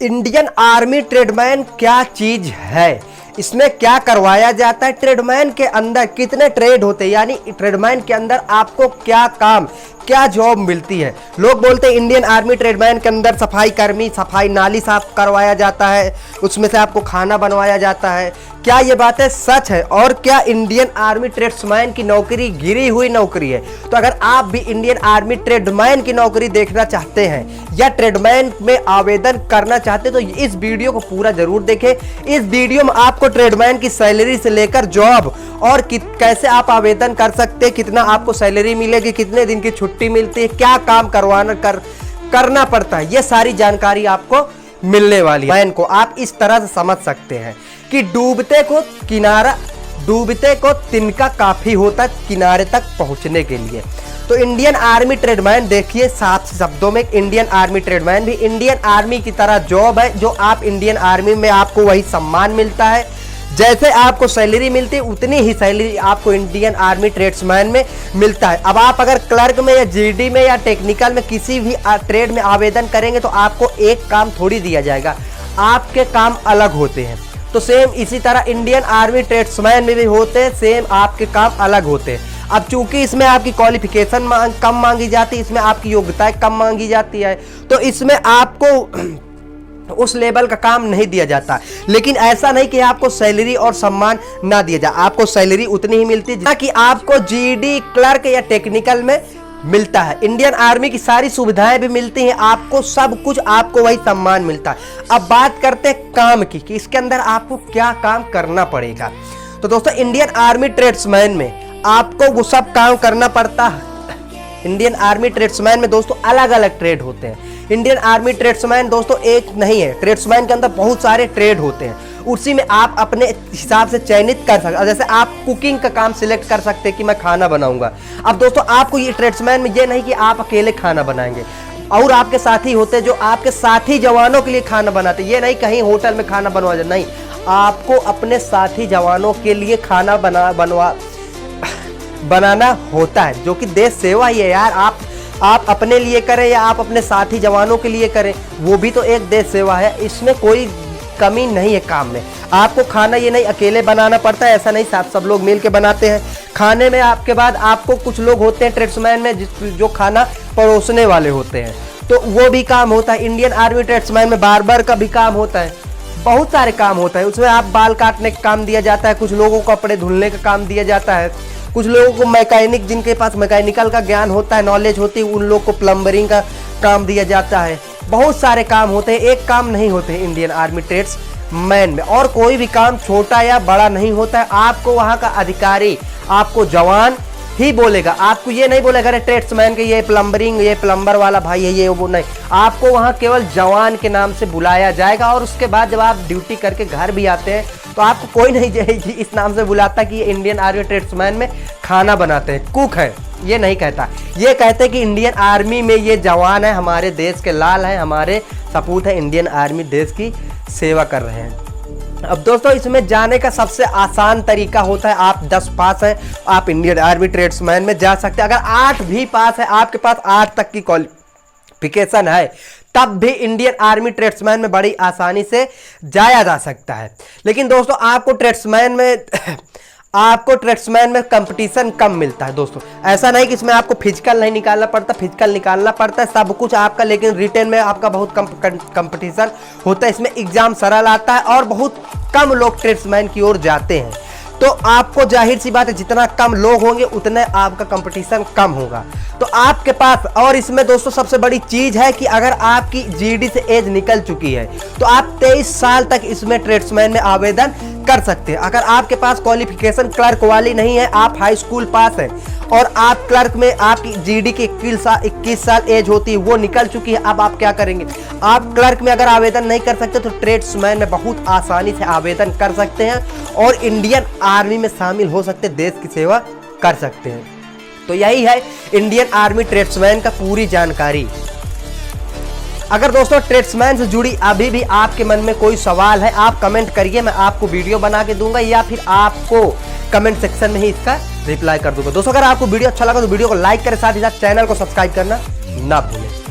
Indian army tradesman क्या चीज है, इसमें क्या करवाया जाता है, ट्रेडमैन के अंदर कितने ट्रेड होते हैं, यानी ट्रेडमैन के अंदर आपको क्या काम, क्या जॉब मिलती है। लोग बोलते हैं इंडियन आर्मी ट्रेडमैन के अंदर सफाई कर्मी, सफाई नाली साफ करवाया जाता है, उसमें से आपको खाना बनवाया जाता है। क्या ये बातें सच है? और क्या इंडियन आर्मी ट्रेड्समैन की नौकरी गिरी हुई नौकरी है? तो अगर आप भी इंडियन आर्मी ट्रेडमैन की नौकरी देखना चाहते हैं या ट्रेडमैन में आवेदन करना चाहते हैं तो इस वीडियो को पूरा जरूर देखें। इस वीडियो में आपको ट्रेडमैन की सैलरी से लेकर जॉब और कैसे आप आवेदन कर सकते हैं, कितना आपको सैलरी मिलेगी, कितने दिन की छुट्टी मिलती है, क्या काम करना पड़ता है, ये सारी जानकारी आपको मिलने वाली है। को आप इस तरह से समझ सकते हैं कि डूबते को तिनका काफी होता है किनारे तक पहुंचने के लिए। तो इंडियन आर्मी ट्रेडमैन देखिए, साफ शब्दों में इंडियन आर्मी ट्रेडमैन भी इंडियन आर्मी की तरह जॉब है। जो आप इंडियन आर्मी में आपको वही सम्मान मिलता है, जैसे आपको सैलरी मिलती है उतनी ही सैलरी आपको इंडियन आर्मी ट्रेड्समैन में मिलता है। अब आप अगर क्लर्क में या जीडी में या टेक्निकल में किसी भी ट्रेड में आवेदन करेंगे तो आपको एक काम थोड़ी दिया जाएगा, आपके काम अलग होते हैं। तो सेम इसी तरह इंडियन आर्मी ट्रेड्समैन में भी होते हैं, सेम आपके काम अलग होते हैं। अब चूंकि इसमें आपकी क्वालिफिकेशन कम मांगी जाती है, इसमें आपकी योग्यताएं कम मांगी जाती है, तो इसमें आपको उस लेवल का काम नहीं दिया जाता। लेकिन ऐसा नहीं कि आपको सैलरी और सम्मान ना दिया जाए, आपको सैलरी उतनी ही मिलती है जितना कि आपको जीडी, क्लर्क या टेक्निकल में मिलता है। इंडियन आर्मी की सारी सुविधाएं भी मिलती हैं, आपको सब कुछ, आपको वही सम्मान मिलता है। अब बात करते हैं काम की कि इसके अंदर आपको क्या काम करना पड़ेगा। तो दोस्तों इंडियन आर्मी ट्रेड्समैन में आपको वो सब काम करना पड़ता है। इंडियन आर्मी ट्रेड्समैन में दोस्तों अलग अलग ट्रेड होते हैं। इंडियन आर्मी ट्रेड्समैन दोस्तों एक नहीं है, ट्रेड्समैन के अंदर बहुत सारे ट्रेड होते हैं, उसी में आप अपने हिसाब से चयनित कर सकते हैं। जैसे आप कुकिंग का काम सिलेक्ट कर सकते हैं कि मैं खाना बनाऊंगा। अब दोस्तों आपको ये ट्रेड्समैन में ये नहीं कि आप अकेले खाना बनाएंगे, और आपके साथी होते हैं जो आपके साथी जवानों के लिए खाना बनाते हैं। ये नहीं कहीं होटल में खाना बनवा जाए, नहीं, आपको अपने साथी जवानों के लिए खाना बनाना होता है, जो कि देश सेवा ही है यार। आप अपने लिए करें या आप अपने साथी जवानों के लिए करें, वो भी तो एक देश सेवा है। इसमें कोई कमी नहीं है काम में। आपको खाना ये नहीं अकेले बनाना पड़ता है, ऐसा नहीं, सब लोग मिल के बनाते हैं। खाने में आपके बाद आपको कुछ लोग होते हैं ट्रेड्समैन में जो खाना परोसने वाले होते हैं, तो वो भी काम होता है। इंडियन आर्मी ट्रेड्समैन में बार्बर का भी काम होता है, बहुत सारे काम होता है। उसमें आप बाल काटने का काम दिया जाता है, कुछ लोगों को कपड़े धुलने का काम दिया जाता है, कुछ लोगों को मैकेनिक, जिनके पास मैकेनिकल का ज्ञान होता है, नॉलेज होती है, उन लोग को प्लम्बरिंग का काम दिया जाता है। बहुत सारे काम होते हैं, एक काम नहीं होते हैं इंडियन आर्मी ट्रेड्समैन में। और कोई भी काम छोटा या बड़ा नहीं होता है। आपको वहाँ का अधिकारी आपको जवान ही बोलेगा, आपको ये नहीं बोलेगा अरे ट्रेड्समैन के ये प्लम्बरिंग, ये प्लम्बर वाला भाई है, ये वो नहीं, आपको वहाँ केवल जवान के नाम से बुलाया जाएगा। और उसके बाद जब आप ड्यूटी करके घर भी आते हैं तो आपको कोई नहीं इस नाम से बुलाता कि ये इंडियन आर्मी ट्रेड्समैन में खाना बनाते हैं, कुक है, ये नहीं कहता। ये कहते हैं कि इंडियन आर्मी में ये जवान है, हमारे देश के लाल हैं, हमारे सपूत है, इंडियन आर्मी देश की सेवा कर रहे हैं। अब दोस्तों इसमें जाने का सबसे आसान तरीका होता है, आप 10 पास हैं, आप इंडियन आर्मी ट्रेड्समैन में जा सकते हैं। अगर 8 भी पास है, आपके पास 8 तक की क्वालिफिकेशन है, तब भी इंडियन आर्मी ट्रेड्समैन में बड़ी आसानी से जाया जा सकता है। लेकिन दोस्तों आपको ट्रेड्समैन में कंपटीशन कम मिलता है। दोस्तों ऐसा नहीं कि इसमें आपको फिजिकल नहीं निकालना पड़ता, फिजिकल निकालना पड़ता है सब कुछ आपका, लेकिन रिटेन में आपका बहुत कम कंपटीशन होता है। इसमें एग्जाम सरल आता है और बहुत कम लोग ट्रेड्समैन की ओर जाते हैं। तो आपको जाहिर सी बात है, जितना कम लोग होंगे उतने आपका कंपटीशन कम होगा। तो आपके पास, और इसमें दोस्तों सबसे बड़ी चीज है कि अगर आपकी जीडी से एज निकल चुकी है तो आप 23 साल तक इसमें ट्रेड्समैन में आवेदन कर सकते हैं। अगर आपके पास क्वालिफिकेशन क्लर्क वाली नहीं है, आप हाई स्कूल पास हैं और आप क्लर्क में आपकी जीडी की 21 साल एज होती है, वो निकल चुकी है, अब आप क्या करेंगे? आप क्लर्क में अगर आवेदन नहीं कर सकते तो ट्रेड्समैन में बहुत आसानी से आवेदन कर सकते हैं और इंडियन आर्मी में शामिल हो सकते, देश की सेवा कर सकते हैं। तो यही है इंडियन आर्मी ट्रेड्समैन का पूरी जानकारी। अगर दोस्तों ट्रेड्समैन से जुड़ी अभी भी आपके मन में कोई सवाल है, आप कमेंट करिए, मैं आपको वीडियो बना के दूंगा या फिर आपको कमेंट सेक्शन में ही इसका रिप्लाई कर दूंगा। दोस्तों अगर आपको वीडियो अच्छा लगा तो वीडियो को लाइक करें, साथ ही साथ चैनल को सब्सक्राइब करना ना भूलें।